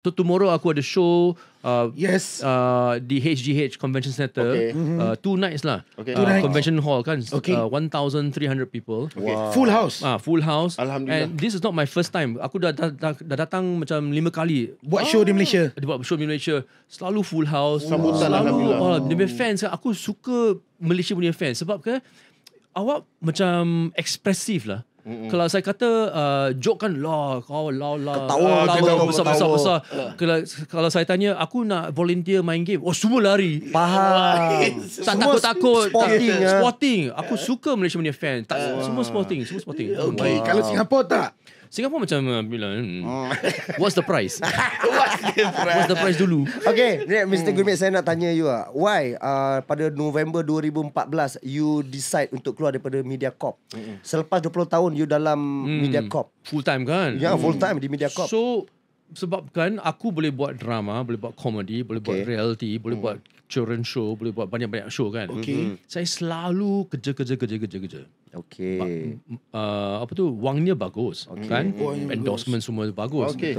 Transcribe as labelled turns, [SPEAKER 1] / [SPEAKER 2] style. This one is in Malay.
[SPEAKER 1] So tomorrow aku ada show
[SPEAKER 2] Yes.
[SPEAKER 1] di HGH Convention Center.
[SPEAKER 3] Okay.
[SPEAKER 1] 2 nights lah.
[SPEAKER 3] Okay.
[SPEAKER 2] 2 nights.
[SPEAKER 1] Convention hall kan.
[SPEAKER 2] Okay.
[SPEAKER 1] 1,300 people.
[SPEAKER 3] Okay.
[SPEAKER 2] Full house.
[SPEAKER 1] Full house.
[SPEAKER 3] Alhamdulillah.
[SPEAKER 1] And this is not my first time. Aku dah datang macam 5 kali.
[SPEAKER 2] Buat show di Malaysia.
[SPEAKER 1] Dia buat show di Malaysia. Selalu full house.
[SPEAKER 3] Sambutan,
[SPEAKER 1] Selalu
[SPEAKER 3] Alhamdulillah.
[SPEAKER 1] dia punya fans. Aku suka Malaysia punya fans. Sebab ke awak macam ekspresif lah. Kalau saya kata joke kan kau
[SPEAKER 4] Ketawa,
[SPEAKER 1] tawa
[SPEAKER 4] ketawa.
[SPEAKER 1] besar. Kalau saya tanya aku nak volunteer main game, semua lari.
[SPEAKER 4] Faham.
[SPEAKER 1] Tak takut-takut.
[SPEAKER 4] Sporting,
[SPEAKER 1] Sporting. Aku suka Malaysia punya fan. Semua sporting.
[SPEAKER 2] Okay. Kalau Singapura tak?
[SPEAKER 1] Singapore macam bilang what's the price? What's the price dulu?
[SPEAKER 4] Okay, Mr. Gurmit, saya nak tanya you why pada November 2014 you decide untuk keluar daripada Mediacorp? Selepas 20 tahun you dalam Mediacorp.
[SPEAKER 1] Full time kan?
[SPEAKER 4] Ya, full time di Mediacorp.
[SPEAKER 1] So sebabkan aku boleh buat drama, boleh buat komedi, boleh buat reality, boleh buat children show, boleh buat banyak-banyak show kan. Saya selalu kerja.
[SPEAKER 4] Okay.
[SPEAKER 1] Apa tu, wangnya bagus kan? Endorsement semua bagus.
[SPEAKER 3] Okay.